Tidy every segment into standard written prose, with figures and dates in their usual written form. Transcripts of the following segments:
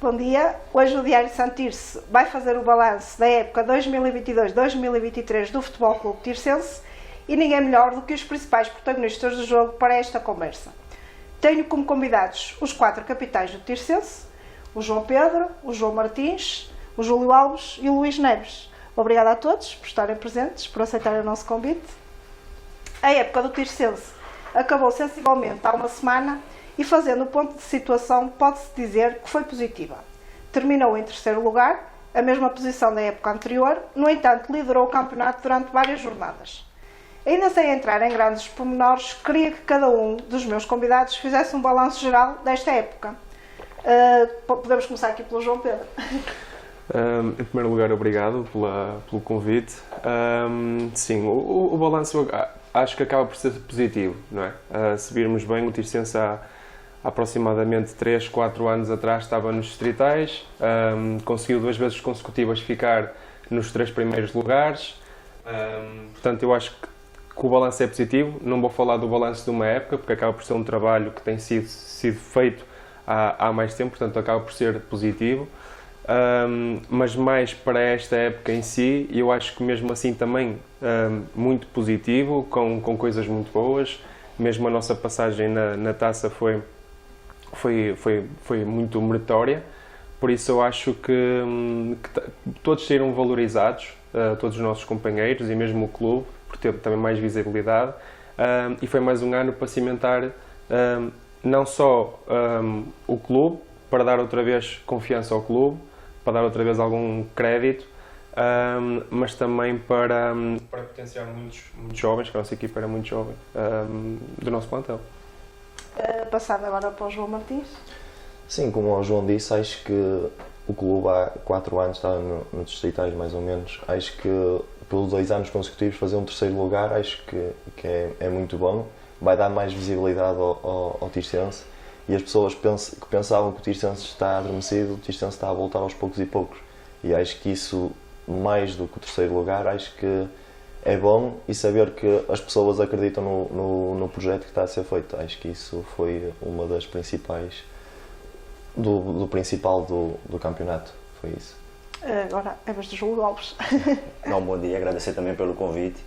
Bom dia. Hoje o Diário Santirce vai fazer o balanço da época 2022-2023 do Futebol Clube Tirsense e ninguém melhor do que os principais protagonistas do jogo para esta conversa. Tenho como convidados os 4 capitães do Tirsense, o João Pedro, o João Martins, o Júlio Alves e o Luís Neves. Obrigada a todos por estarem presentes, por aceitarem o nosso convite. A época do Tirsense acabou sensivelmente há uma semana e, fazendo o ponto de situação, pode-se dizer que foi positiva. Terminou em terceiro lugar, a mesma posição da época anterior, no entanto liderou o campeonato durante várias jornadas. Ainda sem entrar em grandes pormenores, queria que cada um dos meus convidados fizesse um balanço geral desta época. Podemos começar aqui pelo João Pedro. Em primeiro lugar, obrigado pelo convite. Sim, o balanço acho que acaba por ser positivo, não é? Se virmos bem, o Tirsense há aproximadamente 3, 4 anos atrás estava nos distritais, conseguiu 2 vezes consecutivas ficar nos 3 primeiros lugares, portanto eu acho que o balanço é positivo. Não vou falar do balanço de uma época, porque acaba por ser um trabalho que tem sido feito há mais tempo, portanto acaba por ser positivo. Mas mais para esta época em si, eu acho que mesmo assim também muito positivo, com coisas muito boas. Mesmo a nossa passagem na taça foi muito meritória, por isso eu acho que todos saíram valorizados, todos os nossos companheiros e mesmo o clube, por ter também mais visibilidade, e foi mais um ano para cimentar não só o clube, para dar outra vez confiança ao clube, para dar outra vez algum crédito, mas também para potenciar muitos jovens, que a nossa equipa era muito jovem, do nosso plantel. Passando agora para o João Martins. Sim, como o João disse, acho que o clube há 4 anos está nos distritais mais ou menos. Acho que pelos 2 anos consecutivos fazer um terceiro lugar, acho que é muito bom. Vai dar mais visibilidade ao Tirsense. E as pessoas que pensavam que o Tirsense está adormecido, o Tirsense está a voltar aos poucos e poucos. E acho que isso, mais do que o terceiro lugar, acho que é bom, e saber que as pessoas acreditam no projeto que está a ser feito. Acho que isso foi uma das principais, do principal do campeonato, foi isso. Agora é vez do Júlio Alves. Bom dia, agradecer também pelo convite.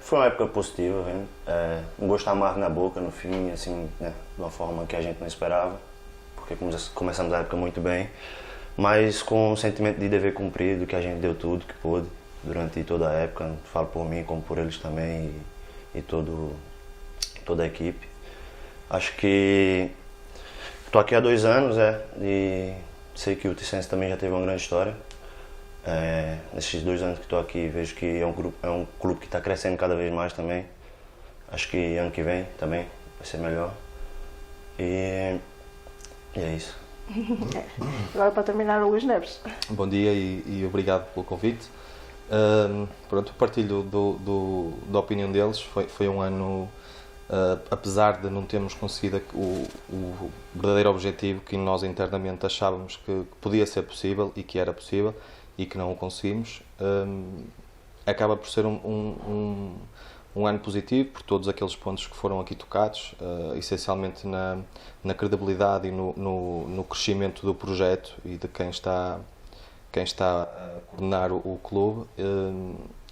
Foi uma época positiva, um gosto amargo na boca no fim, assim, de uma forma que a gente não esperava, porque começamos a época muito bem, mas com um sentimento de dever cumprido, que a gente deu tudo que pôde durante toda a época, falo por mim como por eles também e toda a equipe. Acho que estou aqui há 2 anos, e sei que o Tirsense também já teve uma grande história. Nesses 2 anos que estou aqui, vejo que é um clube que está crescendo cada vez mais também. Acho que ano que vem também vai ser melhor. E é isso. Agora, para terminar, o Luís Neves. Bom dia e obrigado pelo convite. Pronto, partilho da opinião deles. Foi um ano, apesar de não termos conseguido o verdadeiro objetivo que nós internamente achávamos que podia ser possível e que era possível, e que não o conseguimos, acaba por ser um ano positivo por todos aqueles pontos que foram aqui tocados, essencialmente na credibilidade e no crescimento do projeto e de quem está a coordenar o clube,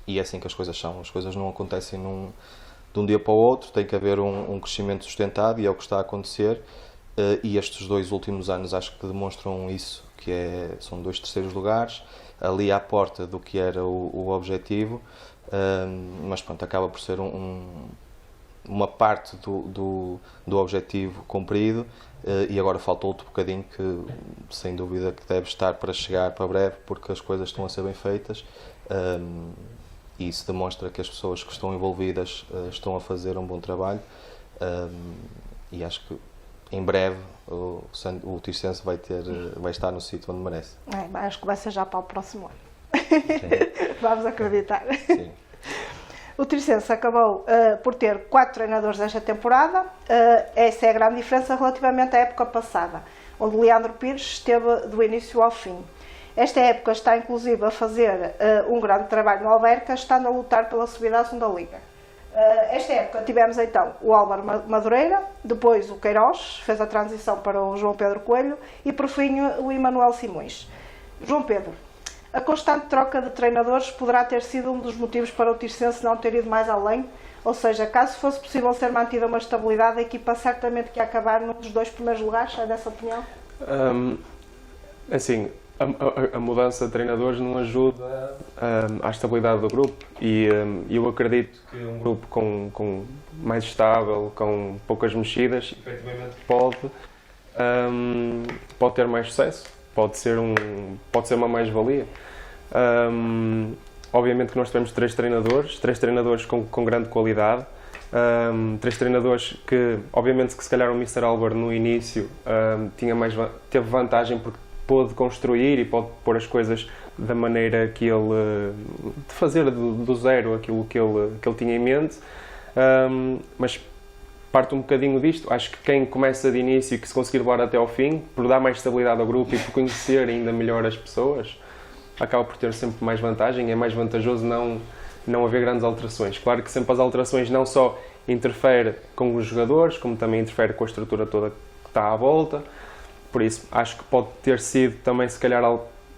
e é assim que as coisas são. As coisas não acontecem de um dia para o outro, tem que haver um crescimento sustentado, e é o que está a acontecer, e estes 2 últimos anos acho que demonstram isso, que são 2 terceiros lugares, ali à porta do que era o objetivo, mas pronto, acaba por ser uma parte do objetivo cumprido, e agora falta outro bocadinho que sem dúvida que deve estar para chegar para breve, porque as coisas estão a ser bem feitas, e isso demonstra que as pessoas que estão envolvidas estão a fazer um bom trabalho, e acho que em breve o Tirsense vai estar no sítio onde merece. Acho que vai ser já para o próximo ano. Vamos acreditar. Sim. O Tirsense acabou por ter 4 treinadores esta temporada. Essa é a grande diferença relativamente à época passada, onde Leandro Pires esteve do início ao fim. Esta época está inclusive a fazer um grande trabalho no Alverca, estando a lutar pela subida à segunda Liga. Esta época tivemos então o Álvaro Madureira, depois o Queiroz, fez a transição para o João Pedro Coelho e por fim o Emanuel Simões. João Pedro, a constante troca de treinadores poderá ter sido um dos motivos para o Tirsense não ter ido mais além? Ou seja, caso fosse possível ser mantida uma estabilidade, a equipa certamente que ia acabar num dos 2 primeiros lugares, é dessa opinião? Assim, a mudança de treinadores não ajuda à estabilidade do grupo e eu acredito que um grupo com mais estável, com poucas mexidas, efetivamente pode ter mais sucesso, pode ser uma mais-valia. Obviamente que nós tivemos 3 treinadores com grande qualidade, 3 treinadores que, obviamente que se calhar o Mr. Álvaro no início teve vantagem porque pôde construir e pode pôr as coisas da maneira que ele, de fazer do zero aquilo que ele tinha em mente, mas parte um bocadinho disto. Acho que quem começa de início e que se conseguir levar até ao fim, por dar mais estabilidade ao grupo e por conhecer ainda melhor as pessoas, acaba por ter sempre mais vantagem, é mais vantajoso não haver grandes alterações. Claro que sempre as alterações não só interferem com os jogadores, como também interfere com a estrutura toda que está à volta. Por isso, acho que pode ter sido também, se calhar,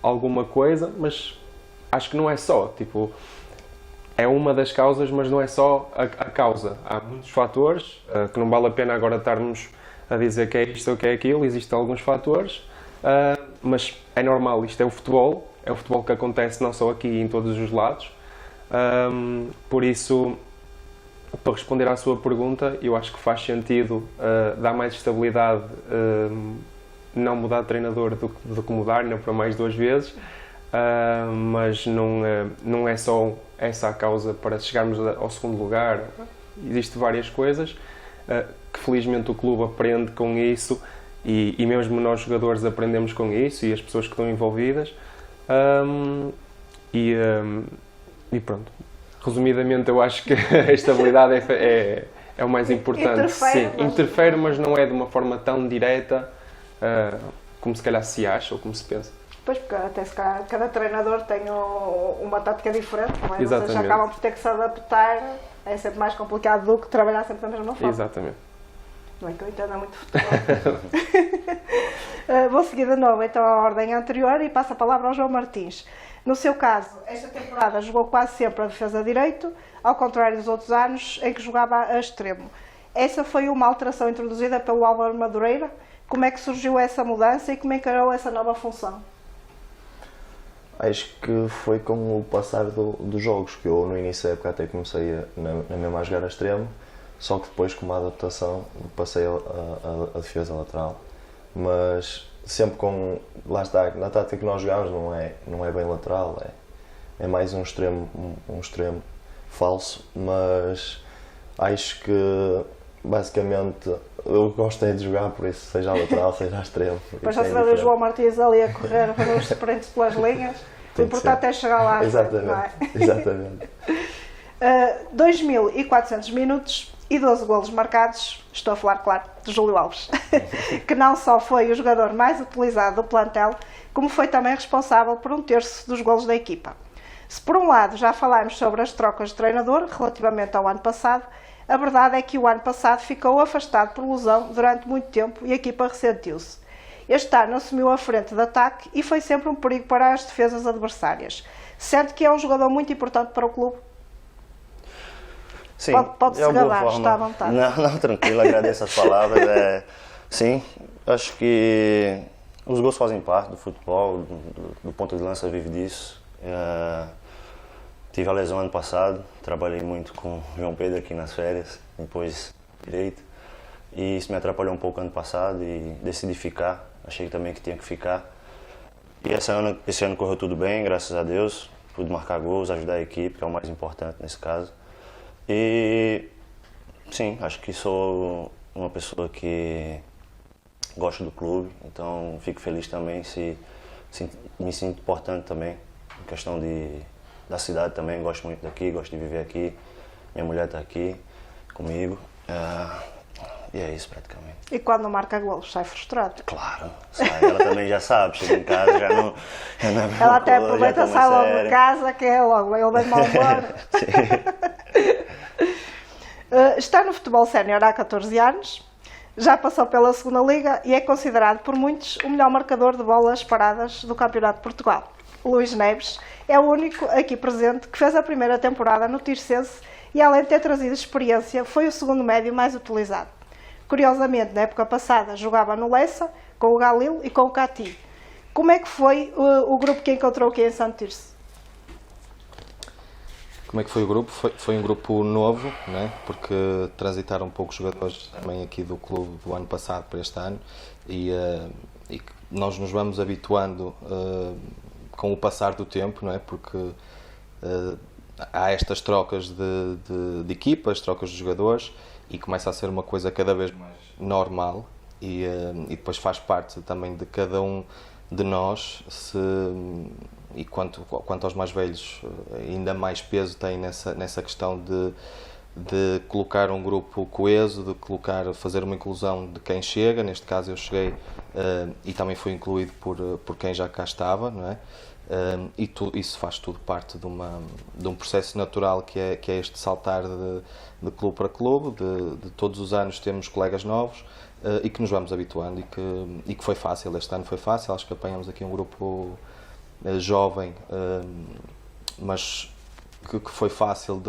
alguma coisa, mas acho que não é só. Tipo, é uma das causas, mas não é só a causa. Há muitos fatores que não vale a pena agora estarmos a dizer que é isto ou que é aquilo. Existem alguns fatores, mas é normal. Isto é o futebol que acontece não só aqui, em todos os lados. Por isso, para responder à sua pergunta, eu acho que faz sentido dar mais estabilidade, não mudar de treinador do que mudar, não para mais 2 vezes, mas não é só essa a causa para chegarmos ao segundo lugar. Existem várias coisas que felizmente o clube aprende com isso e mesmo nós jogadores aprendemos com isso e as pessoas que estão envolvidas. E pronto. Resumidamente, eu acho que a estabilidade é o mais importante. Interfere, mas não é de uma forma tão direta como se calhar se acha ou como se pensa. Pois, porque até se calhar cada treinador tem uma tática diferente, não é? Exatamente. Vocês acabam por ter que se adaptar, é sempre mais complicado do que trabalhar sempre da mesma forma. Exatamente. Não é que eu entenda muito futebol. Vou seguir de novo então a ordem anterior e passo a palavra ao João Martins. No seu caso, esta temporada jogou quase sempre a defesa direito, ao contrário dos outros anos em que jogava a extremo. Essa foi uma alteração introduzida pelo Álvaro Madureira. Como é que surgiu essa mudança e como encarou essa nova função? Acho que foi com o passar dos jogos, que eu no início da época até comecei na mesma a jogar a extremo, só que depois com uma adaptação passei a defesa lateral. Mas sempre com, lá está, na tática que nós jogamos não é bem lateral, é mais um extremo falso, mas acho que basicamente eu gosto de jogar, por isso seja a lateral, seja a extremo. Depois já se vê o João Martins ali a correr, a fazer os sprints pelas linhas, o importante é chegar lá. Exatamente, exatamente. 2.400 minutos e 12 golos marcados, estou a falar, claro, de Júlio Alves, que não só foi o jogador mais utilizado do plantel, como foi também responsável por 1/3 dos golos da equipa. Se por um lado já falámos sobre as trocas de treinador relativamente ao ano passado, a verdade é que o ano passado ficou afastado por lesão durante muito tempo e a equipa ressentiu-se. Este ano assumiu a frente de ataque e foi sempre um perigo para as defesas adversárias. Sente que é um jogador muito importante para o clube? Sim, Pode-se gabar, está à vontade. Não, tranquilo, agradeço as palavras. Sim, acho que os gols fazem parte do futebol, do ponto de lança vive disso. Tive a lesão ano passado, trabalhei muito com o João Pedro aqui nas férias, depois direito, e isso me atrapalhou um pouco ano passado e decidi ficar, achei também que tinha que ficar. E esse ano correu tudo bem, graças a Deus, pude marcar gols, ajudar a equipe, que é o mais importante nesse caso. E sim, acho que sou uma pessoa que gosta do clube, então fico feliz também me sinto importante também, em questão da cidade também, gosto muito daqui, gosto de viver aqui, minha mulher está aqui comigo, e é isso praticamente. E quando não marca golos, sai frustrado? Claro, sai, ela também já sabe, chega em casa, já não é a mesma ela até coisa, aproveita, sai logo de casa, que é logo, ele vem mal embora. Está no futebol sénior há 14 anos, já passou pela segunda liga e é considerado por muitos o melhor marcador de bolas paradas do Campeonato de Portugal. Luís Neves é o único aqui presente que fez a primeira temporada no Tirsense e, além de ter trazido experiência, foi o segundo médio mais utilizado. Curiosamente, na época passada, jogava no Lessa, com o Galil e com o Cati. Como é que foi o grupo que encontrou aqui em Santo Tirso? Como é que foi o grupo? Foi um grupo novo, né? Porque transitaram poucos jogadores também aqui do clube do ano passado para este ano e nós nos vamos habituando com o passar do tempo, não é? Porque há estas trocas de equipas, trocas de jogadores e começa a ser uma coisa cada vez mais normal e depois faz parte também de cada um de nós e quanto aos mais velhos ainda mais peso tem nessa questão de colocar um grupo coeso, de fazer uma inclusão de quem chega. Neste caso eu cheguei e também fui incluído por quem já cá estava, não é? Isso faz tudo parte de um processo natural que é este saltar de clube para clube, de todos os anos temos colegas novos e que nos vamos habituando e que foi fácil. Este ano foi fácil, acho que apanhamos aqui um grupo jovem, mas que foi fácil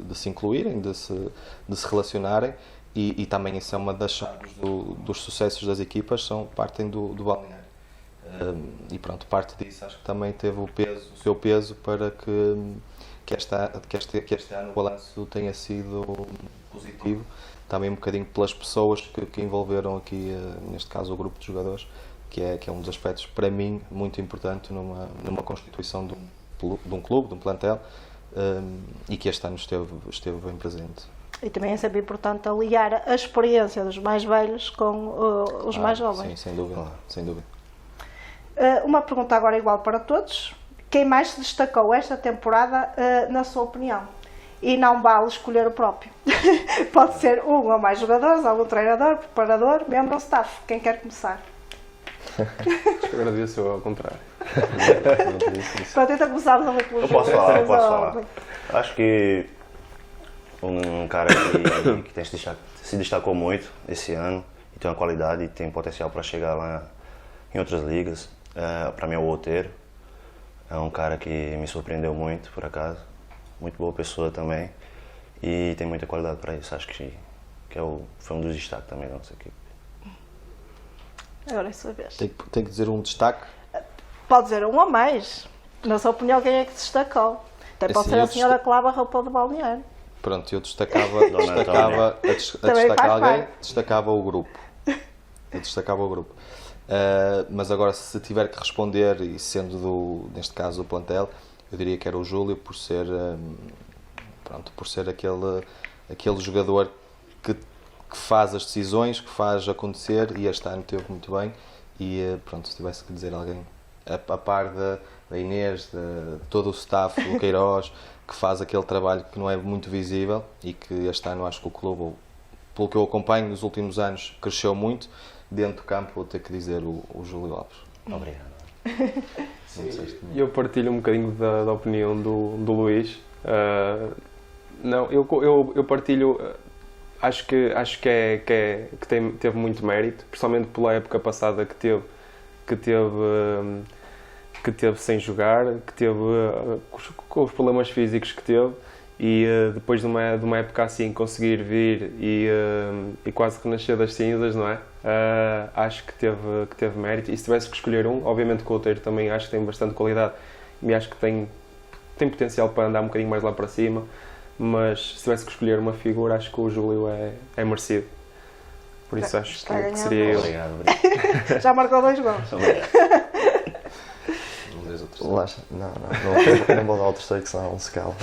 de se incluírem, de se relacionarem e também isso é uma das chaves dos sucessos das equipas, partem do balneário. E pronto, parte disso acho que também teve o seu peso para que este ano o balanço tenha sido positivo, também um bocadinho pelas pessoas que envolveram aqui, neste caso o grupo de jogadores, que é um dos aspectos para mim muito importante numa constituição de um clube, de um plantel, e que este ano esteve bem presente. E também é sempre importante aliar a experiência dos mais velhos com os mais jovens. Sim, sem dúvida, sem dúvida. Uma pergunta agora igual para todos. Quem mais se destacou esta temporada, na sua opinião? E não vale escolher o próprio. Pode ser um ou mais jogadores, algum treinador, preparador, membro ou staff. Quem quer começar? Agora devia ser ao contrário. Para tentar começar eu posso falar. Acho que um cara que se destacou muito esse ano e tem uma qualidade e tem potencial para chegar lá em outras ligas, para mim é o Outeiro. É um cara que me surpreendeu muito, por acaso. Muito boa pessoa também e tem muita qualidade para isso. Acho que foi um dos destaques também da nossa equipe. Agora é a sua vez. Tem que dizer um destaque? Pode dizer um ou mais. Na sua opinião, quem é que se destacou? Até pode ser a senhora que lava a roupa do balneário. Pronto, eu destacava destacava o grupo. Mas agora, se tiver que responder, e sendo neste caso o plantel, eu diria que era o Júlio, por ser aquele jogador que faz as decisões, que faz acontecer, e este ano teve muito bem. E pronto, se tivesse que dizer alguém, a par da Inês, de todo o staff, do Queiroz, que faz aquele trabalho que não é muito visível e que este ano acho que o clube, pelo que eu acompanho nos últimos anos, cresceu muito. Dentro do campo vou ter que dizer o Júlio Alves. Obrigado. Eu partilho um bocadinho da opinião do Luís. Não, eu partilho. Acho que teve muito mérito, principalmente pela época passada que teve sem jogar, que teve com os problemas físicos que teve, e depois de uma época assim conseguir vir e quase renascer das cinzas, não é? Acho que teve mérito. E se tivesse que escolher um, obviamente que o Outeiro também acho que tem bastante qualidade e acho que tem potencial para andar um bocadinho mais lá para cima, mas se tivesse que escolher uma figura, acho que o Júlio é merecido. Por isso acho que seria eu. Obrigado. Já marcou 2 gols. Não vou dar o terceiro, que senão não se cala.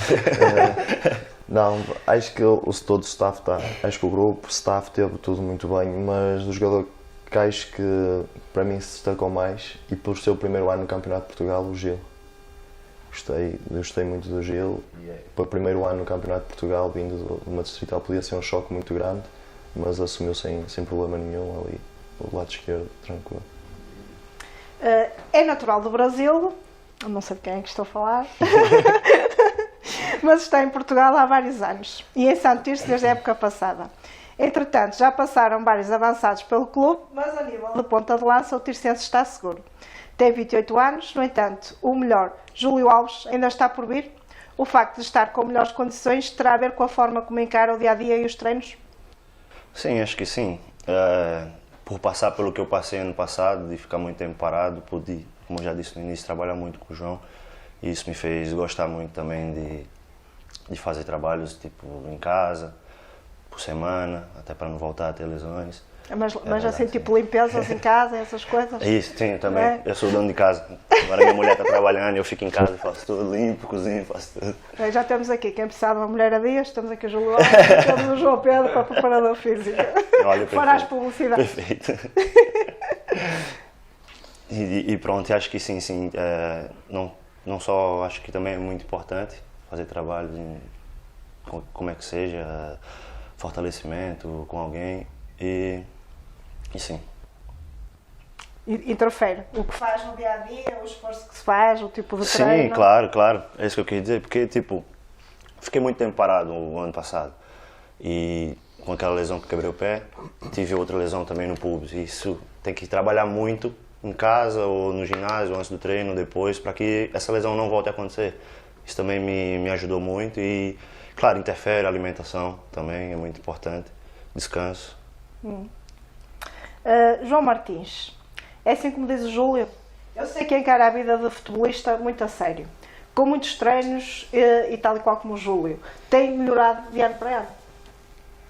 Não, acho que todo o staff acho que o grupo, o staff teve tudo muito bem, mas do jogador que acho que para mim se destacou mais, e por ser o primeiro ano no Campeonato de Portugal, o Gil. Gostei muito do Gil. Para o primeiro ano no Campeonato de Portugal, vindo de uma distrital, podia ser um choque muito grande, mas assumiu sem problema nenhum ali, do lado esquerdo, tranquilo. É natural do Brasil, não sei de quem é que estou a falar, mas está em Portugal há vários anos e em Santo Tirso desde a época passada. Entretanto, já passaram vários avançados pelo clube, mas a nível de ponta de lança o tirsense está seguro. Tem 28 anos, no entanto, o melhor, Júlio Alves, ainda está por vir. O facto de estar com melhores condições terá a ver com a forma como encara o dia-a-dia e os treinos? Sim, acho que sim. Por passar pelo que eu passei ano passado, de ficar muito tempo parado, pude, como eu já disse no início, trabalhar muito com o João. E isso me fez gostar muito também de fazer trabalhos tipo em casa, por semana, até para não voltar a ter lesões. Mas verdade, assim, sim. tipo limpezas em casa, essas coisas? É isso, sim, também. É. Eu sou dono de casa. Agora minha mulher está trabalhando, eu fico em casa e faço tudo, limpo, cozinho, faço tudo. Bem, já temos aqui quem precisava de uma mulher a dias, temos aqui o Júlio Alves, temos o João Pedro para preparador físico. Olha, Fora as perfeito. publicidades. Perfeito. E pronto, acho que sim, não só, acho que também é muito importante fazer trabalho, como é que seja, fortalecimento com alguém e sim. Interfere. O que faz no dia a dia, o esforço que se faz, o tipo de Sim, treino. claro. É isso que eu queria dizer, porque tipo, fiquei muito tempo parado o ano passado e com aquela lesão que quebrei o pé, tive outra lesão também no pubis. E isso tem que trabalhar muito em casa ou no ginásio, antes do treino, depois, para que essa lesão não volte a acontecer. Isso também me ajudou muito e, claro, interfere a alimentação também, é muito importante, descanso. João Martins, é assim como diz o Júlio, eu sei que encara a vida de futebolista muito a sério, com muitos treinos e tal e qual como o Júlio. Tem melhorado de ano para ano?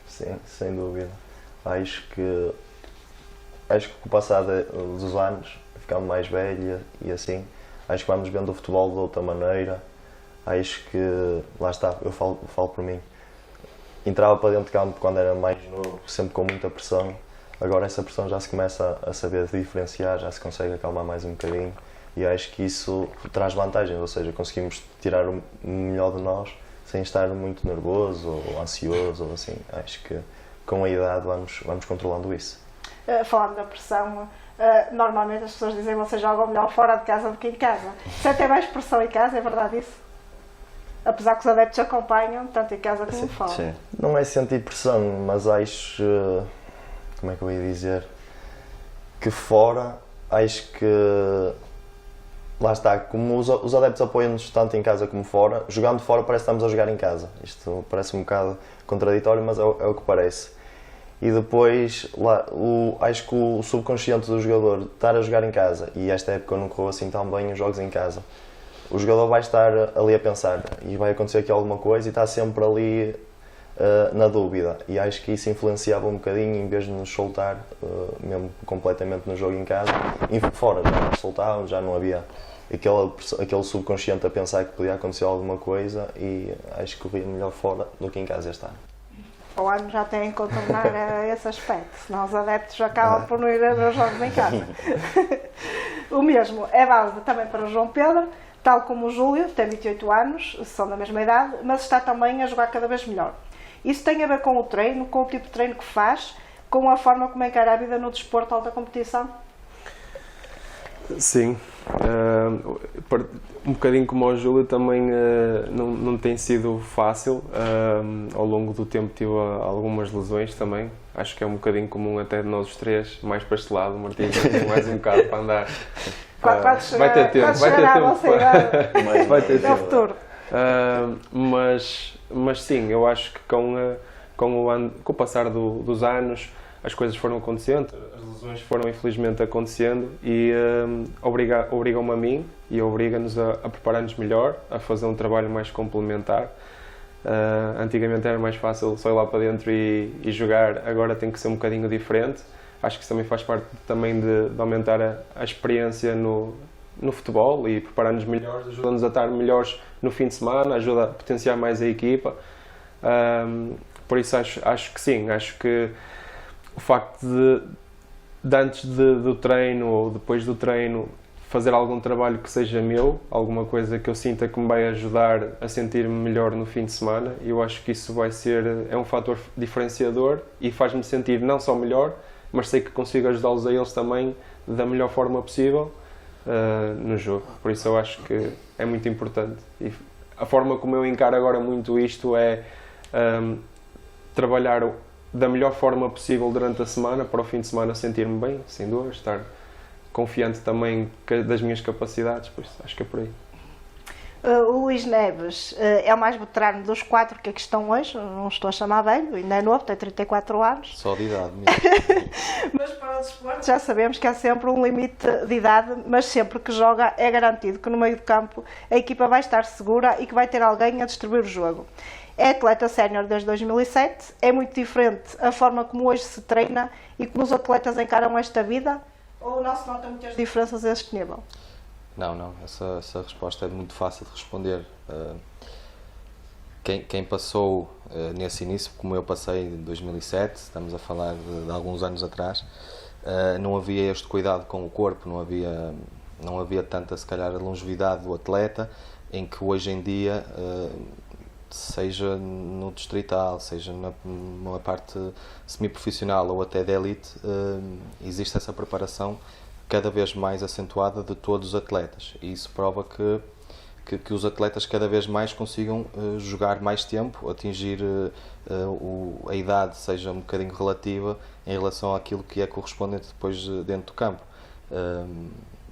Sim, sem dúvida. Acho que com o passar dos anos, ficando mais velha e assim, acho que vamos vendo o futebol de outra maneira. Acho que, lá está, eu falo por mim. Entrava para dentro de campo quando era mais novo, sempre com muita pressão. Agora essa pressão já se começa a saber diferenciar, já se consegue acalmar mais um bocadinho. E acho que isso traz vantagens, ou seja, conseguimos tirar o melhor de nós sem estar muito nervoso ou ansioso ou assim. Acho que com a idade vamos controlando isso. Falando da pressão, normalmente as pessoas dizem que vocês jogam melhor fora de casa do que em casa. Sentem mais pressão em casa, é verdade isso? Apesar que os adeptos acompanham, tanto em casa como fora. Sim. Não é sentir pressão, mas acho, como é que eu ia dizer, que fora, acho que, lá está, como os adeptos apoiam-nos tanto em casa como fora, jogando fora parece que estamos a jogar em casa. Isto parece um bocado contraditório, mas é o que parece. E depois, acho que o subconsciente do jogador estar a jogar em casa, e esta época não correu assim tão bem os jogos em casa, o jogador vai estar ali a pensar e vai acontecer aqui alguma coisa e está sempre ali na dúvida. E acho que isso influenciava um bocadinho, em vez de nos soltar mesmo completamente no jogo em casa, e fora já nos soltávamos, já não havia aquele subconsciente a pensar que podia acontecer alguma coisa, e acho que corria melhor fora do que em casa este ano. O ano já tem que contornar esse aspecto, senão os adeptos acabam por não ir a ver os jogos em casa. O mesmo é válido também para o João Pedro, tal como o Júlio, tem 28 anos, são da mesma idade, mas está também a jogar cada vez melhor. Isso tem a ver com o treino, com o tipo de treino que faz, com a forma como encara a vida no desporto de alta competição? Sim, um bocadinho como o Júlio também não tem sido fácil, ao longo do tempo tive algumas lesões também, acho que é um bocadinho comum até de nós os três, mais para este lado, o Martins tem mais um bocado para andar. Vai ter tempo, vai ter tempo. futuro. Mas sim, eu acho que com o passar dos anos as coisas foram acontecendo, as lesões foram infelizmente acontecendo e obrigam-me a mim e obriga-nos a preparar-nos melhor, a fazer um trabalho mais complementar. Antigamente era mais fácil só ir lá para dentro e jogar, agora tem que ser um bocadinho diferente. Acho que isso também faz parte também de aumentar a experiência no futebol e preparar-nos melhores, ajuda-nos a estar melhores no fim de semana, ajuda a potenciar mais a equipa. Por isso acho que sim, acho que o facto de antes do treino ou depois do treino fazer algum trabalho que seja meu, alguma coisa que eu sinta que me vai ajudar a sentir-me melhor no fim de semana, eu acho que isso é um fator diferenciador e faz-me sentir não só melhor, mas sei que consigo ajudá-los a eles também da melhor forma possível no jogo. Por isso eu acho que é muito importante e a forma como eu encaro agora muito isto é trabalhar da melhor forma possível durante a semana, para o fim de semana sentir-me bem, sem dores, estar confiante também das minhas capacidades, por isso acho que é por aí. O Luís Neves é o mais veterano dos 4 que aqui estão hoje, não estou a chamar velho, ainda é novo, tem 34 anos. Só de idade mesmo. Mas para o desporto já sabemos que há sempre um limite de idade, mas sempre que joga é garantido que no meio do campo a equipa vai estar segura e que vai ter alguém a distribuir o jogo. É atleta sénior desde 2007, é muito diferente a forma como hoje se treina e como os atletas encaram esta vida, ou não se notam muitas diferenças a este nível? Não, essa resposta é muito fácil de responder. Quem passou nesse início, como eu passei em 2007, estamos a falar de alguns anos atrás, não havia este cuidado com o corpo, não havia tanta, se calhar, longevidade do atleta, em que hoje em dia, seja no distrital, seja numa parte semi-profissional ou até de elite, existe essa preparação cada vez mais acentuada de todos os atletas, e isso prova que os atletas cada vez mais consigam jogar mais tempo, atingir a idade seja um bocadinho relativa em relação àquilo que é correspondente depois dentro do campo.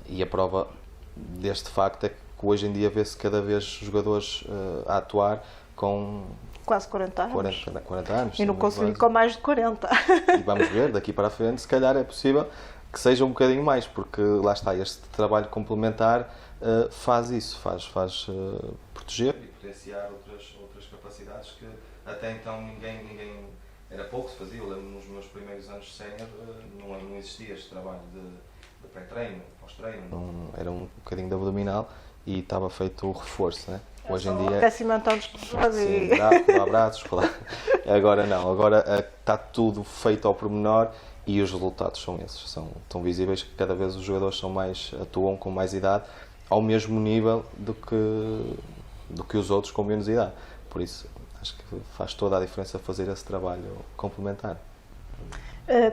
E a prova deste facto é que hoje em dia vê-se cada vez jogadores a atuar com Quase 40 anos. 40 anos. E no Conselho com mais de 40. E vamos ver, daqui para a frente, se calhar é possível que seja um bocadinho mais, porque lá está, este trabalho complementar faz isso, faz proteger e potenciar outras capacidades que até então ninguém era pouco se fazia. Eu lembro nos meus primeiros anos de sénior não existia este trabalho de pré-treino, pós-treino, era um bocadinho de abdominal e estava feito o reforço, né? Hoje em dia Aquecimento dos pessoas sim, e... abraços, claro. Agora não, agora está tudo feito ao pormenor e os resultados são esses, são tão visíveis que cada vez os jogadores atuam com mais idade ao mesmo nível do que os outros com menos idade. Por isso, acho que faz toda a diferença fazer esse trabalho complementar.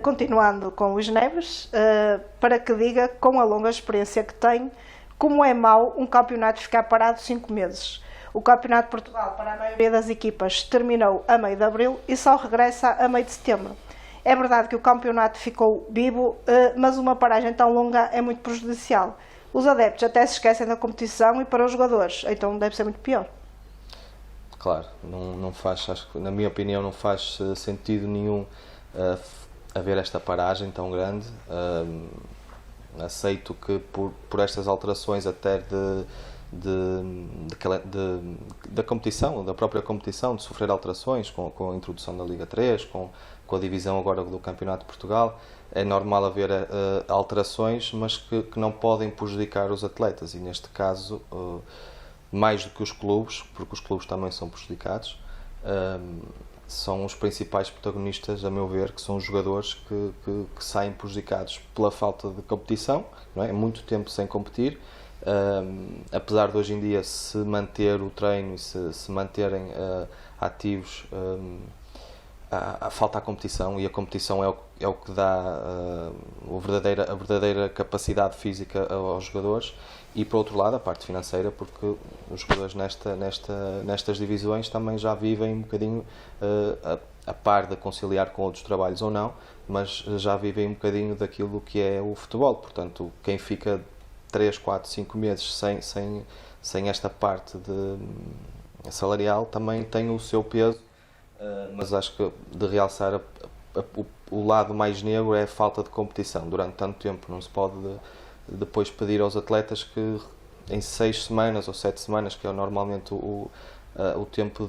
Continuando com o Luís Neves, para que diga, com a longa experiência que tem, como é mau um campeonato ficar parado 5 meses. O Campeonato de Portugal, para a maioria das equipas, terminou a meio de abril e só regressa a meio de setembro. É verdade que o campeonato ficou vivo, mas uma paragem tão longa é muito prejudicial. Os adeptos até se esquecem da competição e para os jogadores, então deve ser muito pior. Claro, não faz, acho que, na minha opinião, não faz sentido nenhum haver esta paragem tão grande. Aceito que por estas alterações até da competição, da própria competição, de sofrer alterações com a introdução da Liga 3, com a divisão agora do Campeonato de Portugal, é normal haver alterações, mas que não podem prejudicar os atletas, e neste caso, mais do que os clubes, porque os clubes também são prejudicados, são os principais protagonistas, a meu ver, que são os jogadores que saem prejudicados pela falta de competição, não é? Muito tempo sem competir, apesar de hoje em dia se manter o treino e se manterem ativos, falta a competição, e a competição é o que dá a verdadeira capacidade física aos jogadores. E por outro lado a parte financeira, porque os jogadores nestas divisões também já vivem um bocadinho a par de conciliar com outros trabalhos ou não, mas já vivem um bocadinho daquilo que é o futebol. Portanto, quem fica 3, 4, 5 meses sem esta parte salarial também tem o seu peso, mas acho que de realçar o lado mais negro é a falta de competição. Durante tanto tempo não se pode depois pedir aos atletas que em 6 semanas ou 7 semanas, que é normalmente o tempo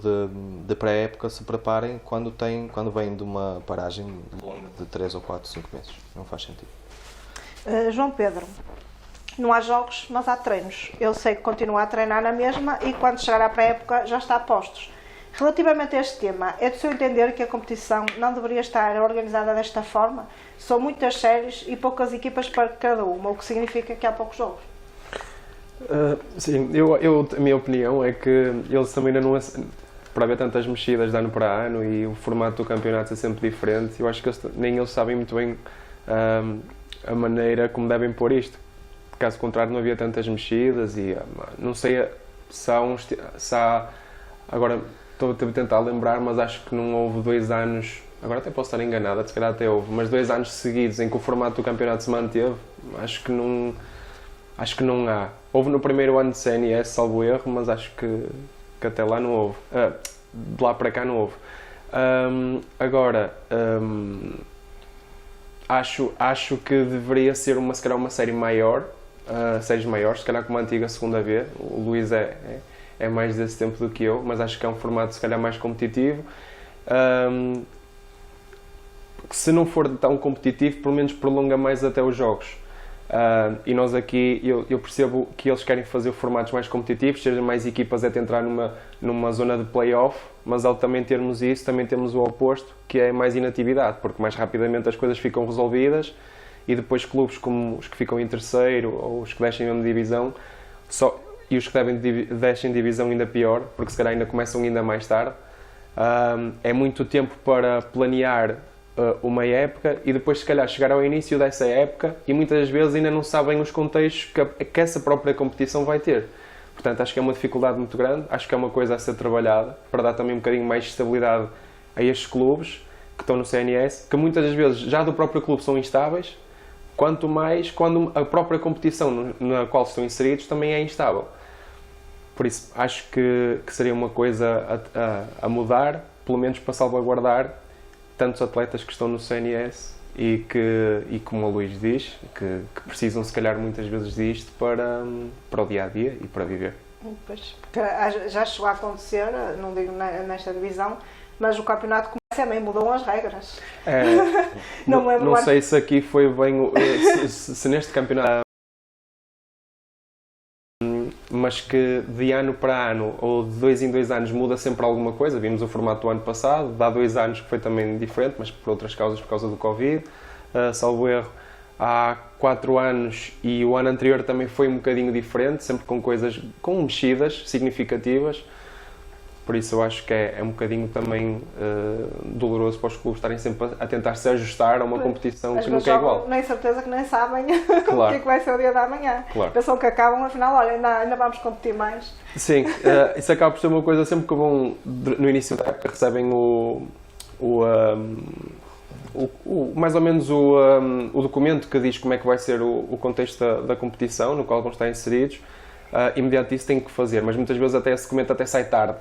de pré-época, se preparem quando vêm de uma paragem longa de 3 ou 4, 5 meses. Não faz sentido. João Pedro, não há jogos, mas há treinos. Eu sei que continua a treinar na mesma e quando chegar à pré-época já está a postos. Relativamente a este tema, é do seu entender que a competição não deveria estar organizada desta forma? São muitas séries e poucas equipas para cada uma, o que significa que há poucos jogos. Sim, a minha opinião é que eles também ainda não... Para haver tantas mexidas de ano para ano e o formato do campeonato é sempre diferente, eu acho que nem eles sabem muito bem a maneira como devem pôr isto. Caso contrário, não havia tantas mexidas e não sei agora estou a tentar lembrar, mas acho que não houve 2 anos, agora até posso estar enganado, se calhar até houve, mas 2 anos seguidos em que o formato do campeonato se manteve, acho que não há. Houve no primeiro ano de CNS, salvo erro, mas acho que até lá não houve. De lá para cá não houve. Agora, acho que deveria ser se calhar uma série maior, séries maiores, se calhar como a antiga segunda B. O Luís é mais desse tempo do que eu, mas acho que é um formato se calhar mais competitivo. Se não for tão competitivo, pelo menos prolonga mais até os jogos. E nós aqui, eu percebo que eles querem fazer formatos mais competitivos, sejam mais equipas a entrar numa zona de play-off, mas ao também termos isso, também temos o oposto, que é mais inatividade, porque mais rapidamente as coisas ficam resolvidas e depois clubes como os que ficam em terceiro ou os que descem mesmo de divisão, e os que descem de divisão ainda pior, porque se calhar ainda começam ainda mais tarde, é muito tempo para planear uma época e depois se calhar chegar ao início dessa época e muitas vezes ainda não sabem os contextos que essa própria competição vai ter. Portanto, acho que é uma dificuldade muito grande, acho que é uma coisa a ser trabalhada para dar também um bocadinho mais de estabilidade a estes clubes que estão no CNS, que muitas das vezes já do próprio clube são instáveis, quanto mais quando a própria competição na qual estão inseridos também é instável. Por isso, acho que seria uma coisa a mudar, pelo menos para salvaguardar tantos atletas que estão no CNS e como o Luís diz, que precisam se calhar muitas vezes disto para o dia-a-dia e para viver. Pois, porque já chegou a acontecer, não digo nesta divisão, mas o campeonato começa também mudam as regras. Não sei se aqui foi bem, se neste campeonato, mas que de ano para ano ou de 2 em 2 anos muda sempre alguma coisa. Vimos o formato do ano passado, há 2 anos que foi também diferente, mas por outras causas, por causa do Covid. Salvo erro, há 4 anos e o ano anterior também foi um bocadinho diferente, sempre com mexidas significativas. Por isso eu acho que é um bocadinho também doloroso para os clubes estarem sempre a tentar se ajustar a uma competição que nunca é igual. Nem certeza que nem sabem Claro. o que é que vai ser o dia da manhã. Claro. Pensam que acabam, afinal, olha, ainda vamos competir mais. Sim, isso acaba por ser uma coisa sempre que vão, no início da época, recebem mais ou menos o documento que diz como é que vai ser o contexto da competição no qual vão estar inseridos. Imediatamente isso têm que fazer, mas muitas vezes até esse documento até sai tarde,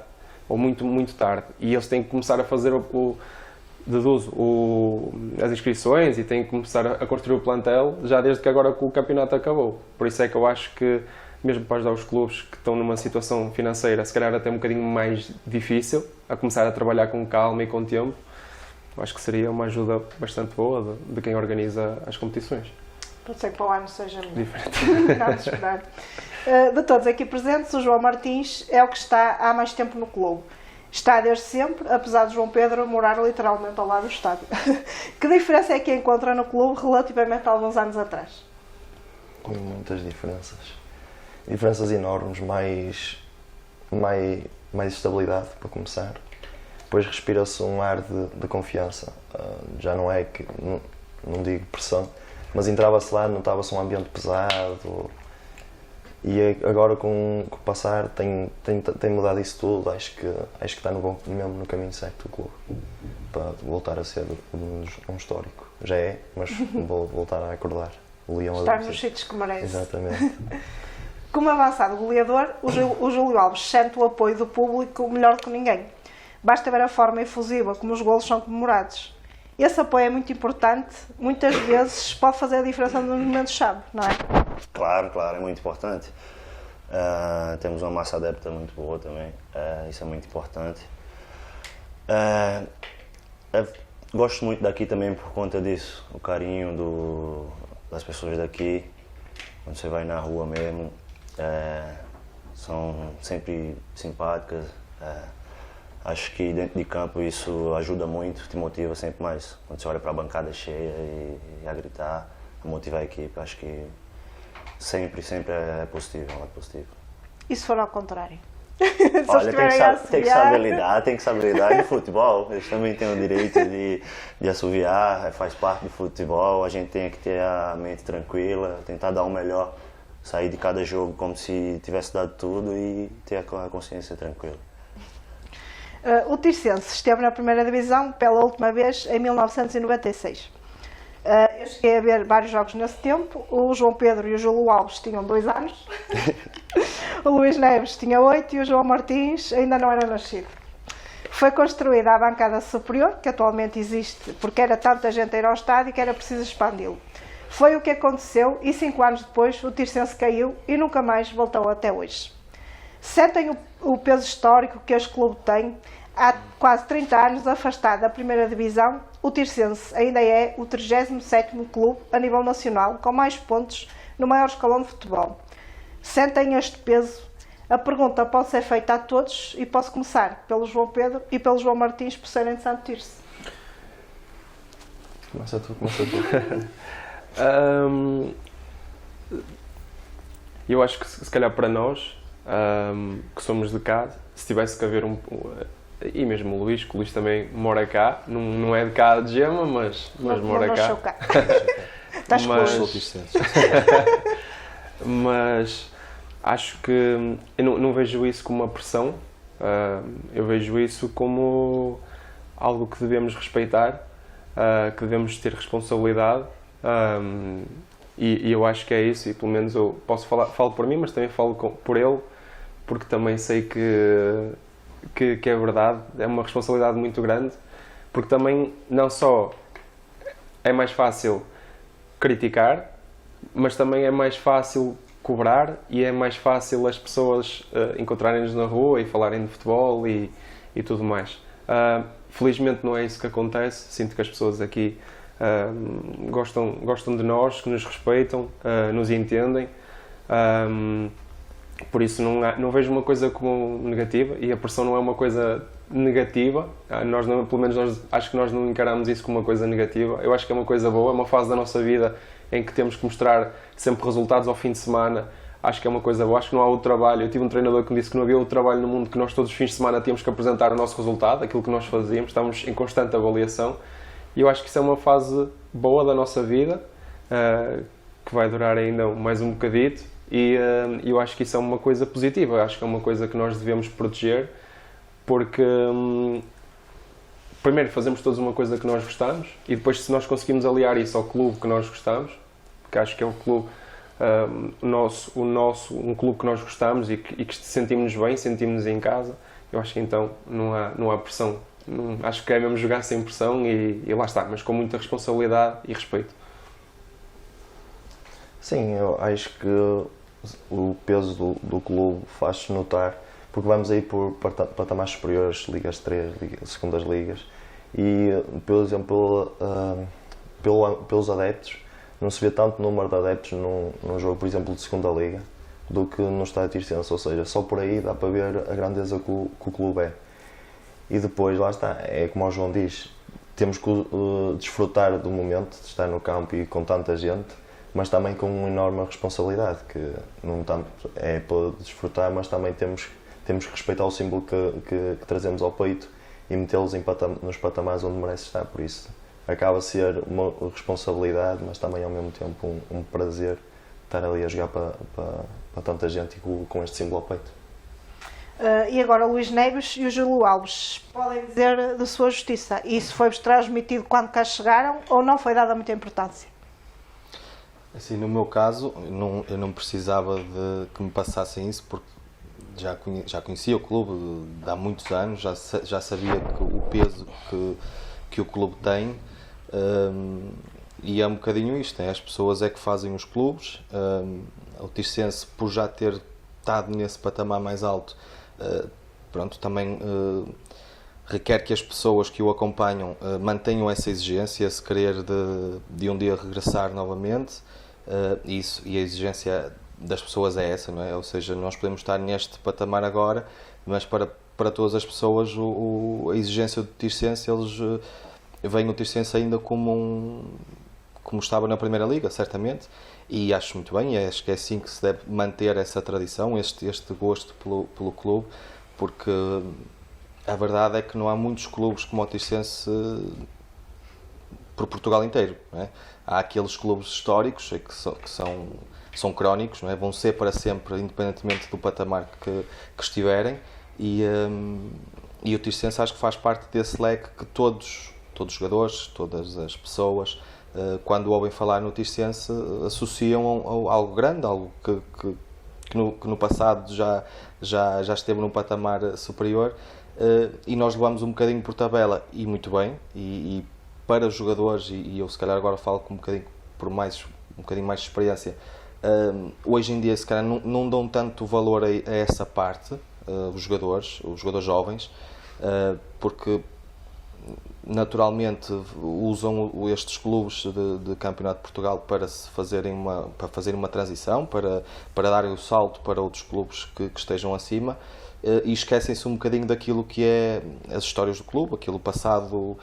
ou muito, muito tarde, e eles têm que começar a fazer as inscrições e têm que começar a construir o plantel já desde que agora o campeonato acabou. Por isso é que eu acho que, mesmo para ajudar os clubes que estão numa situação financeira se calhar até um bocadinho mais difícil, a começar a trabalhar com calma e com tempo, eu acho que seria uma ajuda bastante boa de quem organiza as competições. Pode ser que para o ano seja Diferente. Nada de esperar. De todos aqui presentes, o João Martins é o que está há mais tempo no clube. Está desde sempre, apesar de João Pedro morar literalmente ao lado do estádio. Que diferença é que encontra no clube relativamente a alguns anos atrás? Muitas diferenças. Diferenças enormes, mais estabilidade, para começar. Depois respira-se um ar de confiança. Já não é que, não digo pressão, mas entrava-se lá, notava-se um ambiente pesado. E agora com o passar tem mudado isso tudo. Acho que está mesmo no caminho certo do clube para voltar a ser um histórico. Já é, mas vou voltar a acordar. Estar nos sítios que merece. Exatamente. Como avançado goleador, o Júlio Alves sente o apoio do público melhor do que ninguém. Basta ver a forma efusiva como os golos são comemorados. Esse apoio é muito importante, muitas vezes pode fazer a diferença nos momentos-chave, não é? Claro, é muito importante. Temos uma massa adepta muito boa também, isso é muito importante. Gosto muito daqui também por conta disso, o carinho das pessoas daqui, quando você vai na rua mesmo, são sempre simpáticas. Acho que dentro de campo isso ajuda muito, te motiva sempre mais. Quando você olha para a bancada cheia e a gritar, a motivar a equipe, acho que sempre é positivo, é positivo. E se for ao contrário? Olha, tem que saber lidar de futebol. Eles também têm o direito de assoviar, faz parte do futebol. A gente tem que ter a mente tranquila, tentar dar o melhor sair de cada jogo como se tivesse dado tudo e ter aquela consciência tranquila. O Tirsense esteve na primeira divisão pela última vez em 1996. Eu cheguei a ver vários jogos nesse tempo. O João Pedro e o Júlio Alves tinham 2 anos, o Luís Neves tinha 8 e o João Martins ainda não era nascido. Foi construída a bancada superior, que atualmente existe porque era tanta gente a ir ao estádio que era preciso expandi-lo. Foi o que aconteceu e 5 anos depois o Tirsense caiu e nunca mais voltou até hoje. Sentem o peso histórico que este clube tem. Há quase 30 anos afastado da primeira divisão, o Tirsense ainda é o 37º clube a nível nacional com mais pontos no maior escalão de futebol. Sentem este peso? A pergunta pode ser feita a todos e posso começar pelo João Pedro e pelo João Martins por serem de Santo Tirso. Começa tu. Eu acho que se calhar para nós, que somos de cá, se tivesse que haver e mesmo o Luís, que o Luís também mora cá, não é de cá de Gema, mas mora não cá. sou cá. Estás Mas- com Sou Tirsense. Mas acho que eu não vejo isso como uma pressão, eu vejo isso como algo que devemos respeitar, que devemos ter responsabilidade, e eu acho que é isso, e pelo menos eu falo por mim, mas também falo por ele, porque também sei que é verdade, é uma responsabilidade muito grande, porque também não só é mais fácil criticar, mas também é mais fácil cobrar e é mais fácil as pessoas encontrarem-nos na rua e falarem de futebol e tudo mais. Felizmente não é isso que acontece, sinto que as pessoas aqui gostam de nós, que nos respeitam, nos entendem, por isso não vejo uma coisa como negativa, e a pressão não é uma coisa negativa, pelo menos acho que nós não encaramos isso como uma coisa negativa. Eu acho que é uma coisa boa, é uma fase da nossa vida em que temos que mostrar sempre resultados ao fim de semana. Acho que é uma coisa boa, acho que não há outro trabalho. Eu tive um treinador que me disse que não havia outro trabalho no mundo que nós todos os fins de semana tínhamos que apresentar o nosso resultado, aquilo que nós fazíamos, estamos em constante avaliação, e eu acho que isso é uma fase boa da nossa vida, que vai durar ainda mais um bocadito, e eu acho que isso é uma coisa positiva, eu acho que é uma coisa que nós devemos proteger, porque primeiro fazemos todos uma coisa que nós gostamos, e depois se nós conseguimos aliar isso ao clube que nós gostamos, que acho que é o clube um clube que nós gostamos e que sentimos-nos bem, sentimos-nos em casa, eu acho que então não há pressão. Acho que é mesmo jogar sem pressão e lá está, mas com muita responsabilidade e respeito. Sim, eu acho que o peso do clube faz-se notar, porque vamos aí por patamares superiores, Ligas 3, segundas ligas, e, por exemplo, pelos adeptos, não se vê tanto número de adeptos num jogo, por exemplo, de segunda liga, do que no estádio Tirsense, ou seja, só por aí dá para ver a grandeza que o clube é. E depois, lá está, é como o João diz, temos que desfrutar do momento de estar no campo e com tanta gente, mas também com uma enorme responsabilidade, que não tanto é para desfrutar, mas também temos que respeitar o símbolo que trazemos ao peito e metê-los nos patamares onde merece estar. Por isso, acaba a ser uma responsabilidade, mas também ao mesmo tempo um prazer estar ali a jogar para tanta gente e com este símbolo ao peito. E agora o Luís Neves e o Júlio Alves podem dizer da sua justiça. Isso foi-vos transmitido quando cá chegaram ou não foi dada muita importância? Assim, no meu caso, eu não precisava de que me passassem isso, porque já conhecia o clube há muitos anos, já sabia o peso que o clube tem, e é um bocadinho isto, né? As pessoas é que fazem os clubes. O Tirsense, por já ter estado nesse patamar mais alto, pronto, também requer que as pessoas que o acompanham mantenham essa exigência, esse querer de um dia regressar novamente, e a exigência das pessoas é essa, não é? Ou seja, nós podemos estar neste patamar agora, mas para todas as pessoas a exigência do Tirsense, eles veem o Tirsense ainda como estava na Primeira Liga, certamente, e acho muito bem, acho que é assim que se deve manter essa tradição, este gosto pelo clube, porque a verdade é que não há muitos clubes como o Tirsense por Portugal inteiro, não é? Há aqueles clubes históricos que são são crónicos, não é? Vão ser para sempre, independentemente do patamar que estiverem, e o Tirsense acho que faz parte desse leque que todos os jogadores, todas as pessoas, quando ouvem falar no Tirsense, associam a algo grande, algo que no passado já esteve num patamar superior, e nós levamos um bocadinho por tabela, e muito bem, e para os jogadores, e eu se calhar agora falo com um bocadinho mais de experiência, hoje em dia se calhar não dão tanto valor a essa parte, os jogadores jovens, porque naturalmente usam estes clubes de Campeonato de Portugal para fazerem uma transição, para darem o salto para outros clubes que estejam acima, e esquecem-se um bocadinho daquilo que é as histórias do clube, o passado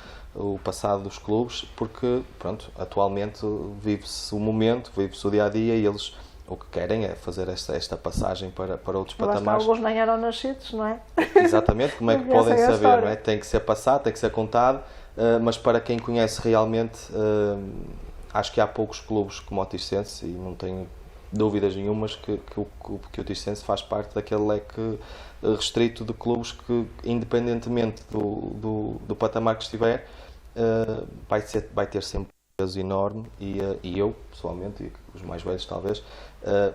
dos clubes, porque pronto, atualmente vive-se o momento, vive-se o dia-a-dia, e eles o que querem é fazer esta passagem para outros patamares. Alguns nem eram nascidos, não é? Exatamente, como é que podem saber, não é? Tem que ser passado, tem que ser contado, mas para quem conhece realmente, acho que há poucos clubes como o Tirsense, e não tenho dúvidas nenhumas que o Tirsense faz parte daquele leque restrito de clubes que, independentemente do patamar que estiver, vai ter sempre um peso enorme, e eu, pessoalmente, e os mais velhos talvez,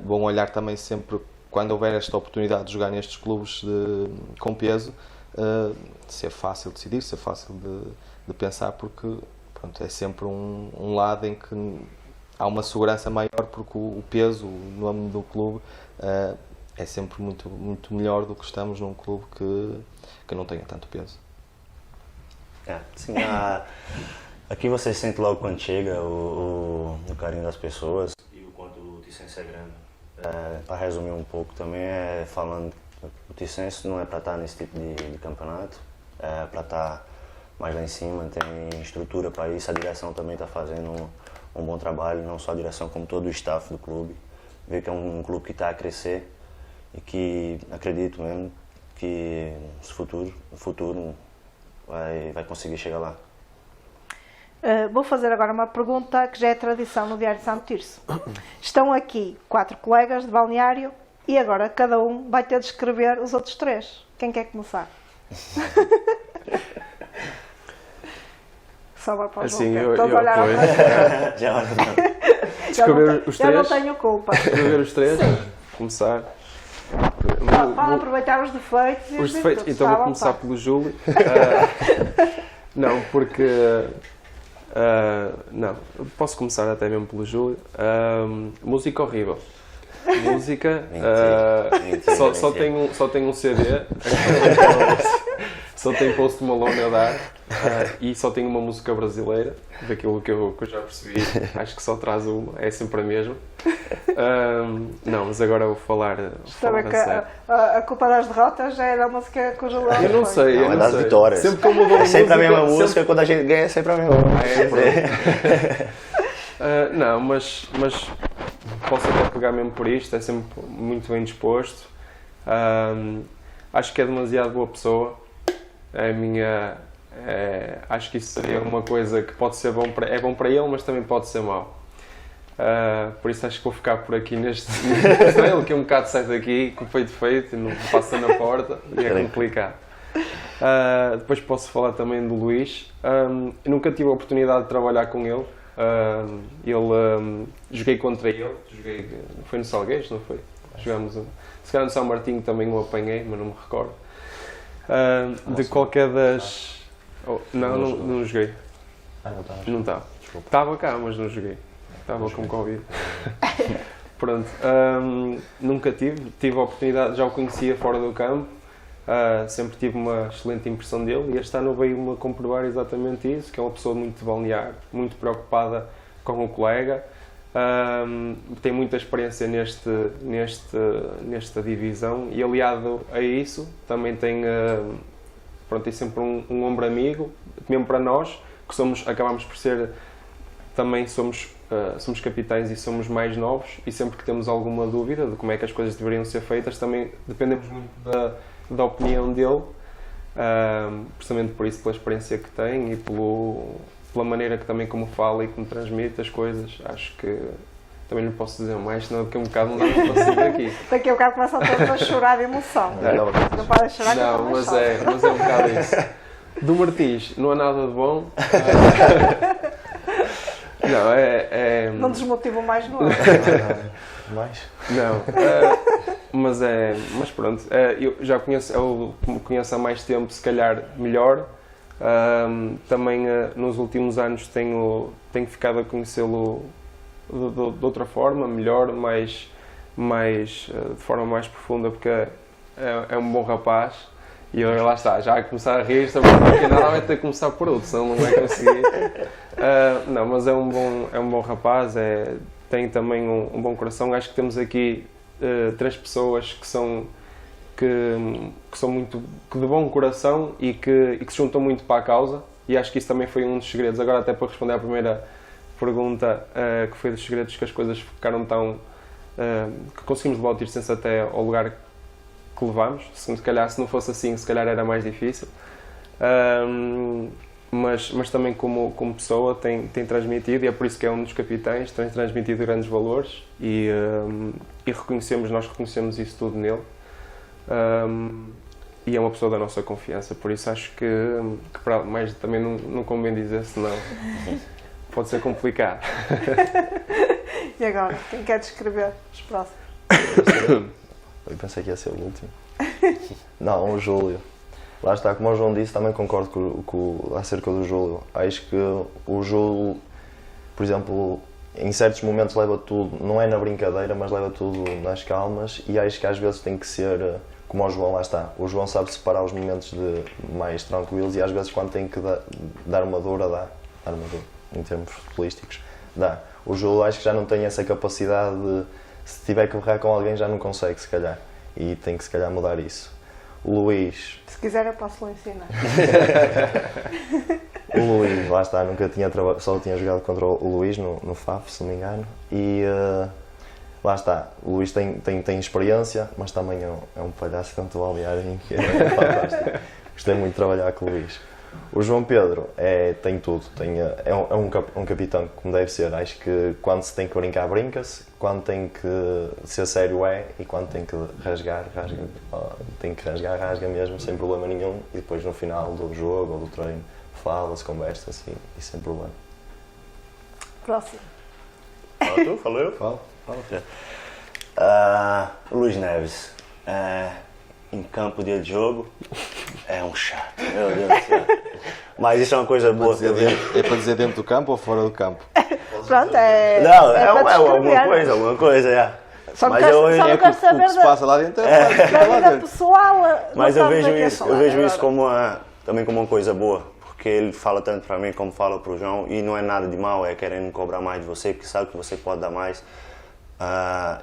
vão olhar também sempre, quando houver esta oportunidade de jogar nestes clubes com peso, ser fácil de decidir, ser fácil de pensar, porque pronto, é sempre um lado em que há uma segurança maior, porque o peso, o nome do clube, é sempre muito, muito melhor do que estamos num clube que não tenha tanto peso. Sim, aqui você sente logo quando chega o carinho das pessoas e o quanto o Tirsense é grande. Para resumir um pouco também, falando que o Tirsense não é para estar nesse tipo de campeonato, é para estar mais lá em cima, tem estrutura para isso, a direção também está fazendo um bom trabalho, não só a direção como todo o staff do clube. Vê que é um clube que está a crescer e que acredito mesmo que no futuro vai conseguir chegar lá. Vou fazer agora uma pergunta que já é tradição no Diário de Santo Tirso. Estão aqui 4 colegas de balneário e agora cada um vai ter de escrever os outros 3. Quem quer começar? Só vai para o Assim, João. eu Todos olharam apoio. para Já olha, Escrever os eu não 3? tenho culpa. Escrever os 3? Começar. Pode aproveitar os defeitos e Os defeitos, então vou começar pelo Júlio. Não, porque... não, posso começar até mesmo pelo Júlio. Música horrível. Música... Mentira. Só tenho um CD. Só tenho Post Malone a dar. E só tenho uma música brasileira. Daquilo que eu já percebi. Acho que só traz uma. É sempre a mesma. Não, mas agora vou falar Sabe que a sério. a culpa das derrotas já é da música que o João Eu não sei, eu Não, é não das sei. vitórias. Sempre que eu mudo É sempre a mesma música, sempre- quando a gente ganha é sempre a mesma música. não, mas posso até pegar mesmo por isto, é sempre muito bem disposto. Acho que é demasiado boa pessoa. Acho que isso seria uma coisa que pode ser bom para ele, mas também pode ser mau. Por isso acho que vou ficar por aqui neste ele que é um bocado sai daqui com o peito feito e não passa na porta e é complicado. Depois posso falar também do Luís. Eu nunca tive a oportunidade de trabalhar com ele. Joguei contra ele, foi no Salgueiros, não foi? Jogámos, se calhar no São Martinho também o apanhei, mas não me recordo. De qualquer das... não joguei. Não estava. Estava cá, mas não joguei. Estava com Covid. Pronto. Nunca tive a oportunidade, já o conhecia fora do campo. Sempre tive uma excelente impressão dele e este ano veio-me a comprovar exatamente isso, que é uma pessoa muito de balnear, muito preocupada com o colega. Tem muita experiência nesta divisão e aliado a isso também tem sempre um ombro amigo, mesmo para nós que acabamos por ser também somos capitães e somos mais novos e sempre que temos alguma dúvida de como é que as coisas deveriam ser feitas também dependemos muito da opinião dele, precisamente por isso, pela experiência que tem e pela maneira que também como fala e como transmite as coisas. Acho que também não posso dizer mais, senão daqui a um bocado não dá para seguir aqui. Daqui a bocado começam todos a chorar de emoção. Não podem chorar, que eu Não, também mas choro. é um bocado isso. Do Martins, não há nada de bom. Não, Não desmotivo mais no ano. Mais? Não, mas pronto, eu já conheço, como conheço há mais tempo, se calhar melhor. Também nos últimos anos tenho ficado a conhecê-lo de outra forma, melhor, de forma mais profunda, porque é um bom rapaz. E eu, lá está, já a começar a rir, também porque nada vai ter que começar por outro, senão não vai conseguir. Não, mas é um bom rapaz, tem também um bom coração. Acho que temos aqui 3 pessoas que são muito de bom coração e que se juntam muito para a causa, e acho que isso também foi um dos segredos. Agora, até para responder à primeira pergunta, que foi dos segredos que as coisas ficaram tão... que conseguimos levar o Tirsense até ao lugar que levamos. Se calhar, se não fosse assim, se calhar era mais difícil. Mas também como pessoa tem transmitido, e é por isso que é um dos capitães, tem transmitido grandes valores e nós reconhecemos isso tudo nele. E é uma pessoa da nossa confiança, por isso acho que para mais também não convém dizer, senão pode ser complicado. E agora, quem quer descrever os próximos? Eu pensei que ia ser o último. Não, o Júlio. Lá está, como o João disse, também concordo acerca do Júlio. Acho que o Júlio, por exemplo, em certos momentos leva tudo, não é na brincadeira, mas leva tudo nas calmas, e acho que às vezes tem que ser como o João, lá está. O João sabe separar os momentos mais tranquilos, e às vezes quando tem que dar uma dura, dá uma dura, em termos futebolísticos, dá. O Júlio acho que já não tem essa capacidade de, se tiver que berrar com alguém, já não consegue, se calhar, e tem que se calhar mudar isso. O Luís... Se quiser eu posso lhe ensinar. O Luís, lá está, só tinha jogado contra o Luís no FAF, se não me engano, e lá está, o Luís tem experiência, mas também é um palhaço tanto balneário, que é fantástico. Gostei muito de trabalhar com o Luís. O João Pedro tem tudo, é um capitão como deve ser. Acho que quando se tem que brincar, brinca-se, quando tem que ser sério e quando tem que rasgar, rasga mesmo, sem problema nenhum, e depois no final do jogo ou do treino fala-se, conversa-se e sem problema. Próximo. Fala tu, falo eu? Fala. Luís Neves. Em campo, dia de jogo, é um chato, meu Deus do céu. Mas isso é uma coisa boa. É para dizer dentro do campo ou fora do campo? Pronto, Não, é para alguma coisa, é. Só não Mas quero, eu- só não é quero O saber que se passa lá dentro da vida dentro. pessoal. Mas não eu estamos vejo aqui a isso, falar agora. também como uma coisa boa, porque ele fala tanto para mim como fala para o João, e não é nada de mal, é querendo cobrar mais de você, porque sabe que você pode dar mais.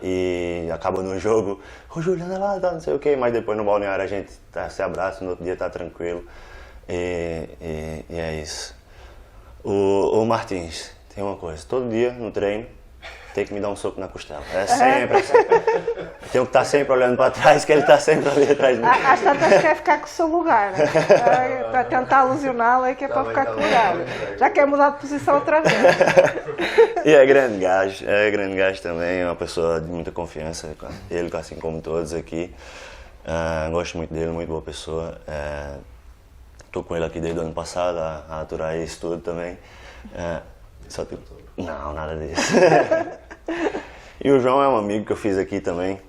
E acaba no jogo, ô Júlio, anda lá, tá, não sei o quê, mas depois no balneário a gente se abraça, no outro dia tá tranquilo, e é isso. O Martins, tem uma coisa, todo dia no treino tem que me dar um soco na costela, é sempre assim. Tenho que estar sempre olhando para trás, que ele está sempre ali atrás de mim. Às tantas quer ficar com o seu lugar. Para tentar alusioná-lo é que é para ficar com o lugar. Já quer mudar de posição outra vez. E é grande gajo também, é uma pessoa de muita confiança, ele assim como todos aqui. Gosto muito dele, muito boa pessoa. Estou com ele aqui desde o ano passado a aturar isso tudo também. Não, nada disso. E o João é um amigo que eu fiz aqui também.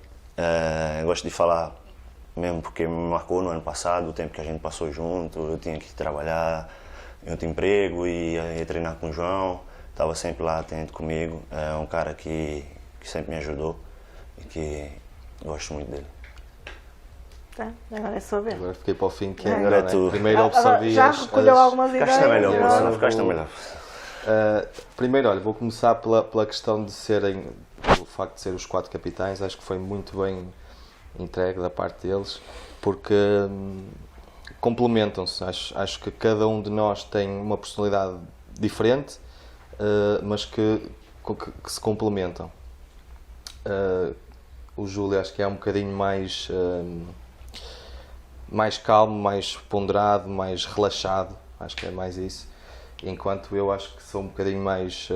Gosto de falar mesmo porque me marcou no ano passado, o tempo que a gente passou junto. Eu tinha que trabalhar em outro emprego e ia treinar com o João. Estava sempre lá atento comigo. É um cara que sempre me ajudou e que gosto muito dele. Tá, agora é sua vez. Agora fiquei para o fim, que Agora é agora, tu. Primeiro observei Já recolheu algumas Ficaste ideias? melhor, agora- Luana, ficaste melhor. Primeiro, olha, vou começar pela questão de serem, o facto de ser os 4 capitães. Acho que foi muito bem entregue da parte deles, porque complementam-se. Acho que cada um de nós tem uma personalidade diferente, mas que se complementam. O Júlio acho que é um bocadinho mais calmo, mais ponderado, mais relaxado, acho que é mais isso. Enquanto eu acho que sou um bocadinho mais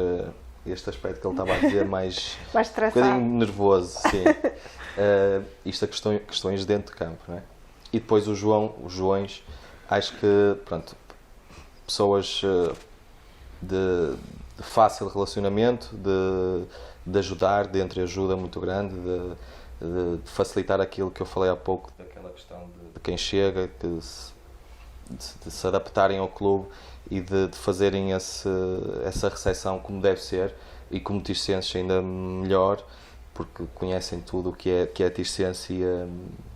este aspecto que ele estava a dizer, mais Mais um estressado. bocadinho nervoso, sim. Isto é questões dentro de campo, não é? E depois os Joões, acho que, pronto, pessoas de fácil relacionamento, de ajudar, de entreajuda muito grande, de facilitar aquilo que eu falei há pouco, daquela questão de quem chega, de se adaptarem ao clube e de fazerem essa recepção como deve ser, e como tircenses ainda melhor, porque conhecem tudo o que é tircense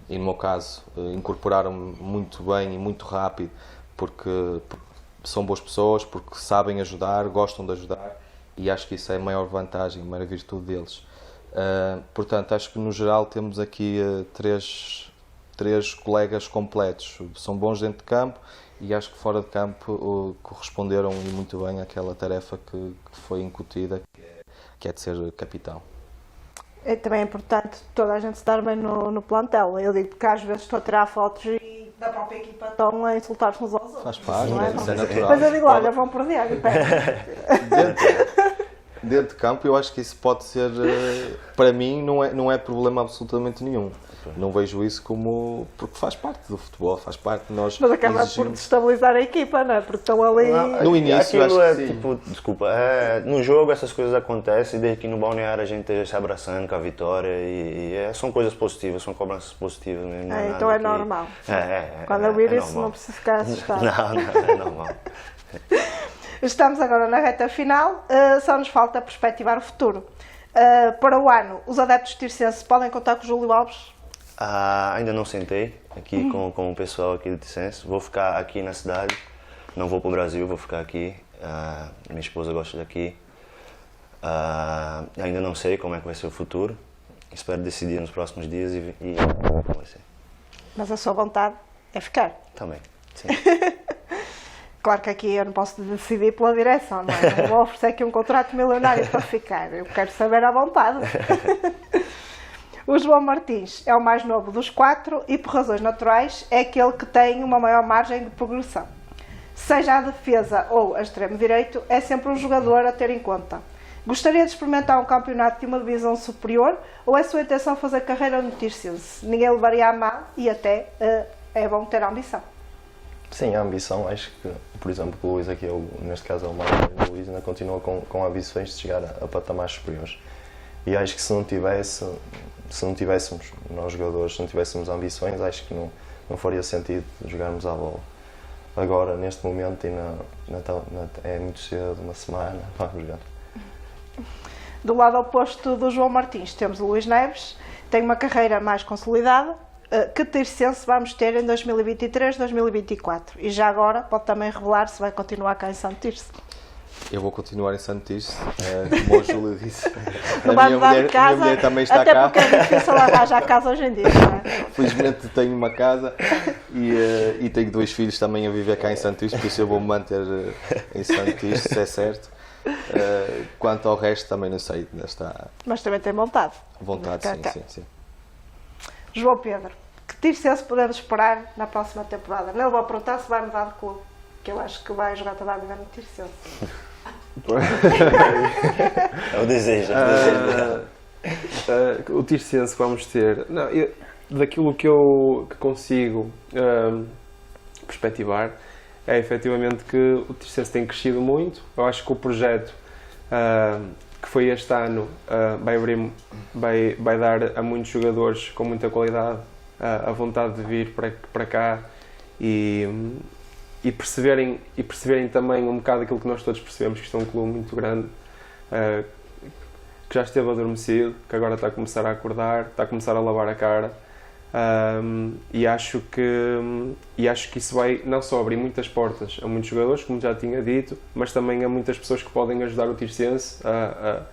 e no meu caso incorporaram muito bem e muito rápido, porque são boas pessoas, porque sabem ajudar, gostam de ajudar, e acho que isso é a maior vantagem, a maior virtude deles. Portanto, acho que no geral temos aqui três colegas completos, são bons dentro de campo e acho que fora de campo corresponderam e muito bem àquela tarefa que foi incutida, que é de ser capitão. Também é importante toda a gente estar bem no plantel. Eu digo que às vezes estou a tirar fotos e da própria equipa estão a insultar-se uns aos outros. Faz parte, não é? isso é natural. Mas eu digo, olha, vão perder. E Dentro de campo, eu acho que isso pode ser, para mim, não é problema absolutamente nenhum. Não vejo isso como. Porque faz parte do futebol, faz parte de nós. Mas acaba por destabilizar a equipa, não é? Porque estão ali. No início, aquilo acho que sim. tipo, desculpa, no jogo essas coisas acontecem, desde que no balneário a gente esteja se abraçando com a vitória são coisas positivas, são cobranças positivas mesmo. não então nada é normal. É, Quando eu vir isso, normal. não preciso ficar assustado. Não, é normal. Estamos agora na reta final, só nos falta perspectivar o futuro. Para o ano, os adeptos tircenses podem contar com o Júlio Alves? Ainda não sentei aqui com o pessoal aqui do Tircense. Vou ficar aqui na cidade, não vou para o Brasil, vou ficar aqui. Minha esposa gosta daqui. Ainda não sei como é que vai ser o futuro. Espero decidir nos próximos dias e como vai ser. Mas a sua vontade é ficar. Também, sim. Claro que aqui eu não posso decidir pela direção, não é? Não vou oferecer aqui um contrato milionário para ficar. Eu quero saber à vontade. O João Martins é o mais novo dos 4 e, por razões naturais, é aquele que tem uma maior margem de progressão. Seja a defesa ou a extremo-direito, é sempre um jogador a ter em conta. Gostaria de experimentar um campeonato de uma divisão superior ou é sua intenção fazer carreira no Tircense? Ninguém levaria a mal e até é bom ter ambição. Sim, a ambição, acho que, por exemplo, o Luís aqui, neste caso é o mais novo, o Luís ainda continua com ambições de chegar a patamares superiores. E acho que se não tivéssemos, nós jogadores, se não tivéssemos ambições, acho que não faria sentido jogarmos à bola. Agora, neste momento, é muito cedo, uma semana, vamos jogar. Do lado oposto do João Martins, temos o Luís Neves, tem uma carreira mais consolidada. Que Tircense vamos ter em 2023-2024? E já agora pode também revelar se vai continuar cá em Santo Tirso. Eu vou continuar em Santo Tirso, como o Júlio disse. Não A vai minha mudar de mulher casa, também está até cá. porque é difícil arranjar casa hoje em dia, não é? Felizmente tenho uma casa e tenho 2 filhos também a viver cá em Santo Tirso, por isso eu vou-me manter em Santo Tirso, se é certo. Quanto ao resto também não sei, ainda está Mas também tem vontade. vontade, de ficar cá. sim. João Pedro, que Tircense podemos esperar na próxima temporada? Não vou perguntar se vai mudar de clube, que eu acho que vai jogar toda a vida no Tircense. É o desejo. O Tircense que vamos ter, daquilo que consigo perspectivar, é efetivamente que o Tircense tem crescido muito. Eu acho que o projeto que foi este ano vai dar a muitos jogadores com muita qualidade a vontade de vir para cá e perceberem também um bocado aquilo que nós todos percebemos, que isto é um clube muito grande, que já esteve adormecido, que agora está a começar a acordar, está a começar a lavar a cara. E acho que isso vai não só abrir muitas portas a muitos jogadores, como já tinha dito, mas também a muitas pessoas que podem ajudar o Tircense a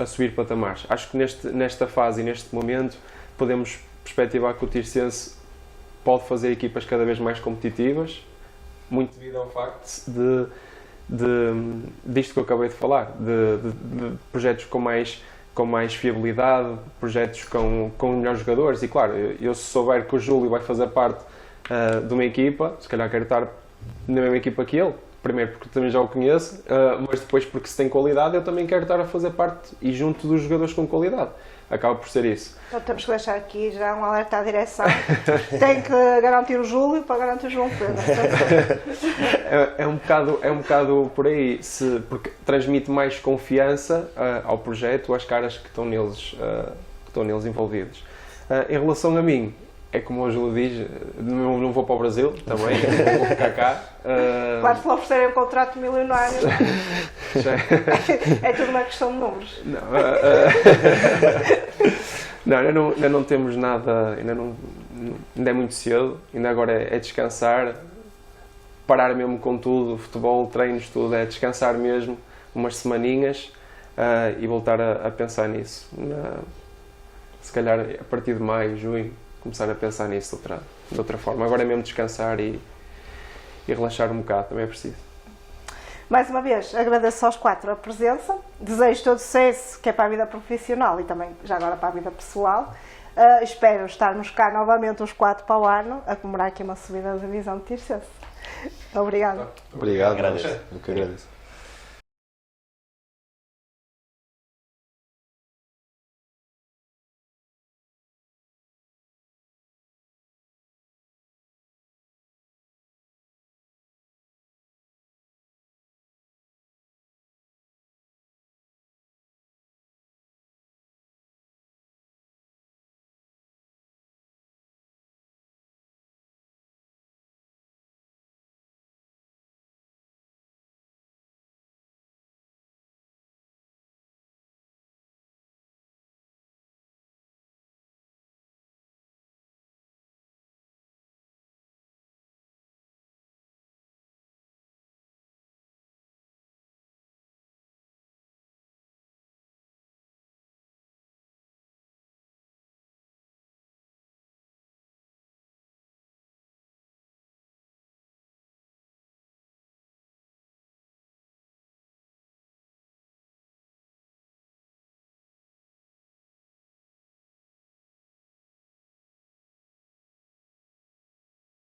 subir patamares. Acho que nesta fase e neste momento podemos perspectivar que o Tircense pode fazer equipas cada vez mais competitivas, muito devido ao facto disto que eu acabei de falar, de projetos com mais fiabilidade, projetos com melhores jogadores. E claro, eu se souber que o Júlio vai fazer parte de uma equipa, se calhar quero estar na mesma equipa que ele, primeiro porque também já o conheço, mas depois porque se tem qualidade, eu também quero estar a fazer parte e junto dos jogadores com qualidade. Acaba por ser isso. Então temos que deixar aqui já um alerta à direção. Tem que garantir o Júlio para garantir o João Pedro. É um bocado por aí, porque transmite mais confiança ao projeto, às caras que estão neles envolvidos. Em relação a mim, é como o Júlio diz, não vou para o Brasil também, vou ficar cá. Claro, se lhe oferecerem um contrato milionário, é tudo uma questão de números. Não, ainda não temos nada, ainda é muito cedo, ainda agora é descansar, parar mesmo com tudo, futebol, treinos, tudo, é descansar mesmo, umas semaninhas e voltar a pensar nisso. Se calhar a partir de maio, junho, começar a pensar nisso de outra forma. Agora é mesmo descansar e relaxar um bocado, também é preciso. Mais uma vez, agradeço aos 4 a presença, desejo todo sucesso, que é para a vida profissional e também já agora para a vida pessoal. Espero estarmos cá novamente os 4 para o ano, a comemorar aqui uma subida da divisão de Tirsense. Obrigada. Obrigado, Agradeço. eu que agradeço.